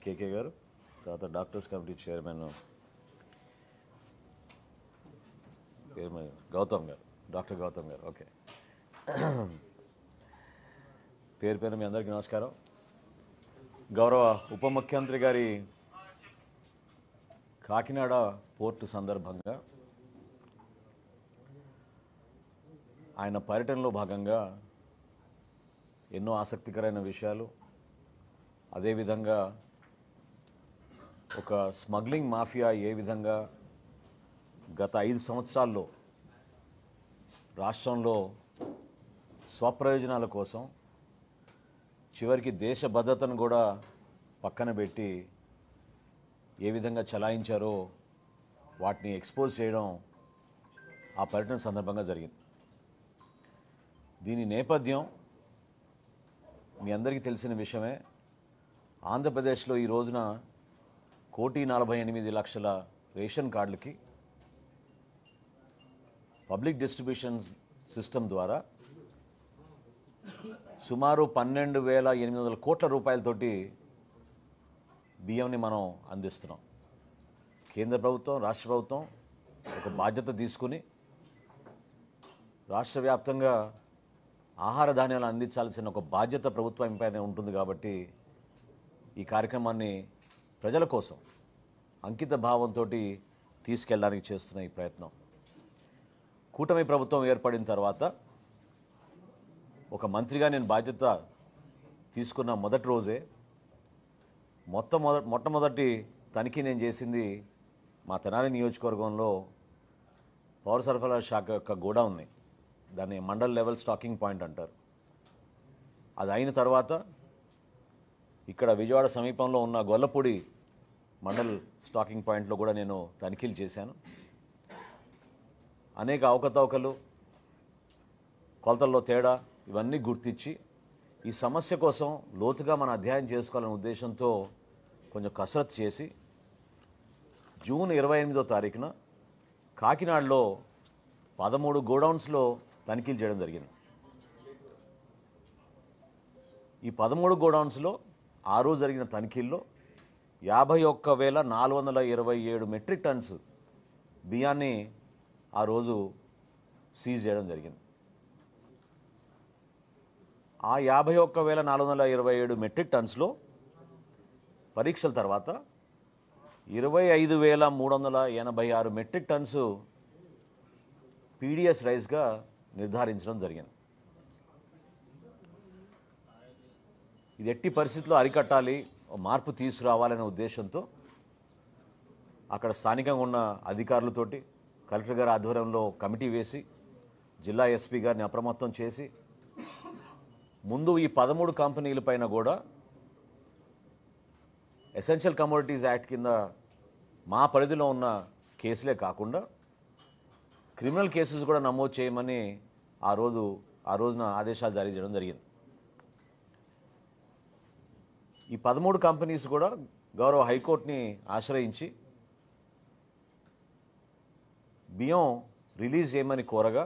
కేకే గారు, తర్వాత doctors committee chairman Gautam గారు, డాక్టర్ గౌతమ్ గారు. ఓకే, పేరు పేరు మీ అందరికీ నమస్కారం. గౌరవ ఉప ముఖ్యమంత్రి గారి కాకినాడ పోర్టు సందర్భంగా ఆయన పర్యటనలో భాగంగా ఎన్నో ఆసక్తికరమైన విషయాలు, అదేవిధంగా ఒక స్మగ్లింగ్ మాఫియా ఏ విధంగా గత 5 సంవత్సరాల్లో రాష్ట్రంలో స్వప్రయోజనాల కోసం చివరికి దేశ భద్రతను కూడా పక్కన పెట్టి ఏ విధంగా చలాయించారో వాటిని ఎక్స్పోజ్ చేయడం ఆ పర్యటన సందర్భంగా జరిగింది. దీని నేపథ్యం మీ అందరికీ తెలిసిన విషయమే. ఆంధ్రప్రదేశ్లో ఈ రోజున 1,48,00,000 రేషన్ కార్డులకి పబ్లిక్ డిస్ట్రిబ్యూషన్ సిస్టమ్ ద్వారా సుమారు 12,800 కోట్ల రూపాయలతోటి బియ్యంని మనం అందిస్తున్నాం. కేంద్ర ప్రభుత్వం, రాష్ట్ర ప్రభుత్వం ఒక బాధ్యత తీసుకుని రాష్ట్ర వ్యాప్తంగా ఆహార ధాన్యాలు అందించాల్సిన ఒక బాధ్యత ప్రభుత్వం పైన ఉంటుంది. కాబట్టి ఈ కార్యక్రమాన్ని ప్రజల కోసం అంకిత భావంతో తీసుకెళ్ళడానికి చేస్తున్న ఈ ప్రయత్నం, కూటమి ప్రభుత్వం ఏర్పడిన తర్వాత ఒక మంత్రిగా నేను బాధ్యత తీసుకున్న మొదటి రోజే మొట్టమొదటి తనిఖీ నేను చేసింది మా తెనాలి నియోజకవర్గంలో పౌర సరఫరా శాఖ యొక్క గోడౌన్ని, దాన్ని మండల్ లెవెల్ స్టాకింగ్ పాయింట్ అంటారు. అది అయిన తర్వాత ఇక్కడ విజయవాడ సమీపంలో ఉన్న గొల్లపూడి మండల్ స్టాకింగ్ పాయింట్లో కూడా నేను తనిఖీలు చేశాను. అనేక అవకతవకలు, కొలతల్లో తేడా ఇవన్నీ గుర్తించి ఈ సమస్య కోసం లోతుగా మనం అధ్యయనం చేసుకోవాలనే ఉద్దేశంతో కొంచెం కసరత్తు చేసి జూన్ 28వ తారీఖున కాకినాడలో 13 గోడౌన్స్లో తనిఖీలు చేయడం జరిగింది. ఈ 13 గోడౌన్స్లో ఆ రోజు జరిగిన తనిఖీల్లో 51,427 మెట్రిక్ టన్స్ బియ్యాన్ని ఆ రోజు సీజ్ చేయడం జరిగింది. ఆ 51,427 మెట్రిక్ టన్స్లో పరీక్షల తర్వాత 25,386 మెట్రిక్ టన్స్ పీడిఎస్ రైస్గా నిర్ధారించడం జరిగింది. ఇది ఎట్టి పరిస్థితుల్లో అరికట్టాలి, మార్పు తీసుకురావాలనే ఉద్దేశంతో అక్కడ స్థానికంగా ఉన్న అధికారులతోటి కలెక్టర్ గారి ఆధ్వర్యంలో కమిటీ వేసి జిల్లా ఎస్పీ గారిని అప్రమత్తం చేసి ముందు ఈ 13 కంపెనీల పైన కూడా ఎసెన్షియల్ కమోడిటీస్ యాక్ట్ కింద మా పరిధిలో ఉన్న కేసులే కాకుండా క్రిమినల్ కేసెస్ కూడా నమోదు చేయమని ఆ రోజున ఆదేశాలు జారీ చేయడం జరిగింది. ఈ 13 కంపెనీస్ కూడా గౌరవ హైకోర్టుని ఆశ్రయించి బియ్యం రిలీజ్ చేయమని కోరగా